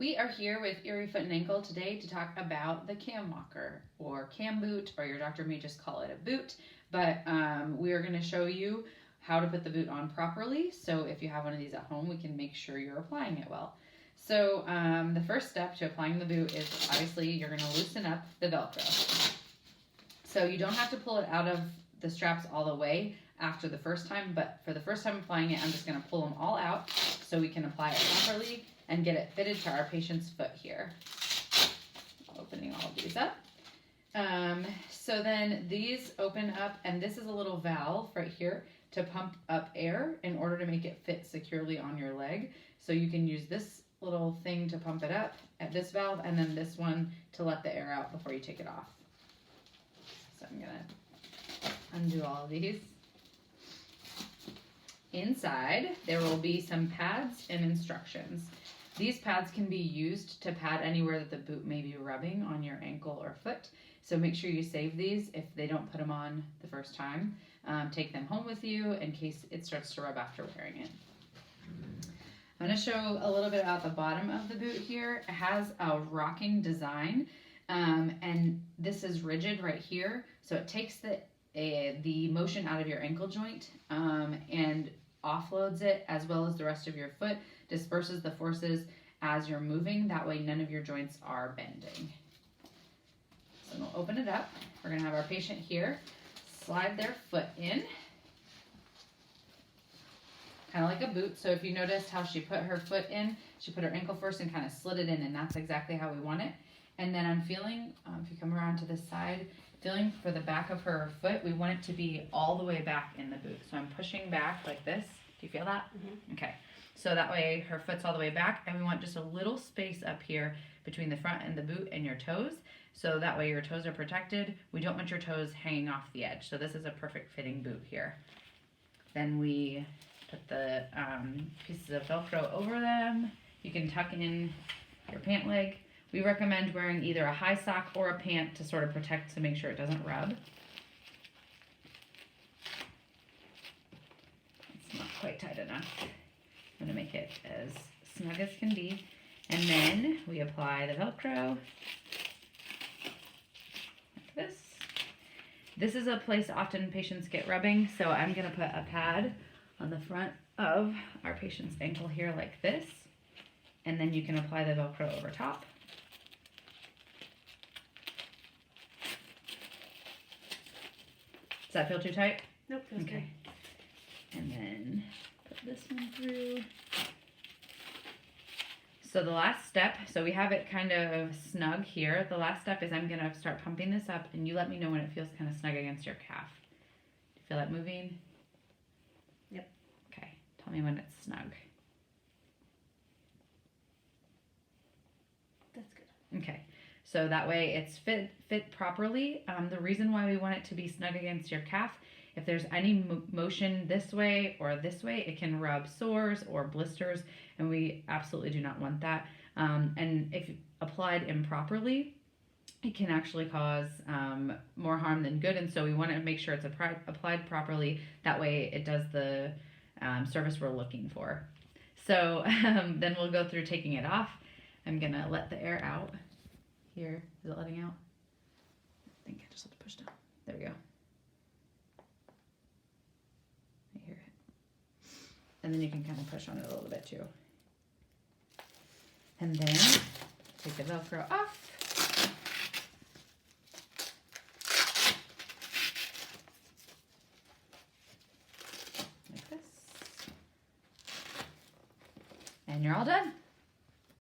We are here with Erie Foot and Ankle today to talk about the cam walker or cam boot, or your doctor may just call it a boot, but we are going to show you how to put the boot on properly. So if you have one of these at home, we can make sure you're applying it well. So the first step to applying the boot is obviously you're going to loosen up the Velcro. So you don't have to pull it out of the straps all the way after the first time, but for the first time applying it, I'm just going to pull them all out so we can apply it properly and get it fitted to our patient's foot here. Opening all of these up. So then these open up, and this is a little valve right here to pump up air in order to make it fit securely on your leg. So you can use this little thing to pump it up at this valve, and then this one to let the air out before you take it off. So I'm gonna undo all of these. Inside, there will be some pads and instructions. These pads can be used to pad anywhere that the boot may be rubbing on your ankle or foot. So make sure you save these if they don't put them on the first time. Take them home with you in case it starts to rub after wearing it. I'm going to show a little bit about the bottom of the boot here. It has a rocking design, and this is rigid right here. So it takes the motion out of your ankle joint and offloads it, as well as the rest of your foot, disperses the forces as you're moving. That way none of your joints are bending. So we'll open it up. We're going to have our patient here slide their foot in, kind of like a boot. So if you noticed how she put her foot in, she put her ankle first and kind of slid it in, and that's exactly how we want it. And then I'm feeling, if you come around to this side, feeling for the back of her foot, we want it to be all the way back in the boot. So I'm pushing back like this. Do you feel that? Mm-hmm. Okay. So that way her foot's all the way back, and we want just a little space up here between the front and the boot and your toes. So that way your toes are protected. We don't want your toes hanging off the edge. So this is a perfect fitting boot here. Then we put the pieces of Velcro over them. You can tuck in your pant leg. We recommend wearing either a high sock or a pant to sort of protect, to make sure it doesn't rub. It's not quite tight enough. I'm going to make it as snug as can be. And then we apply the Velcro like this. This is a place often patients get rubbing, so I'm going to put a pad on the front of our patient's ankle here like this. And then you can apply the Velcro over top. Does that feel too tight? Nope. Okay. Good. And then put this one through. So the last step, so we have it kind of snug here. The last step is I'm going to start pumping this up, and you let me know when it feels kind of snug against your calf. Do you feel that moving? Yep. Okay. Tell me when it's snug. That's good. Okay. So that way it's fit properly. The reason why we want it to be snug against your calf, if there's any motion this way or this way, it can rub sores or blisters, and we absolutely do not want that. And if applied improperly, it can actually cause more harm than good, and so we want to make sure it's applied properly. That way it does the service we're looking for. So then we'll go through taking it off. I'm going to let the air out. Here, is it letting out? I think I just have to push down. There we go. I hear it. And then you can kind of push on it a little bit too. And then take the Velcro off. Like this. And you're all done.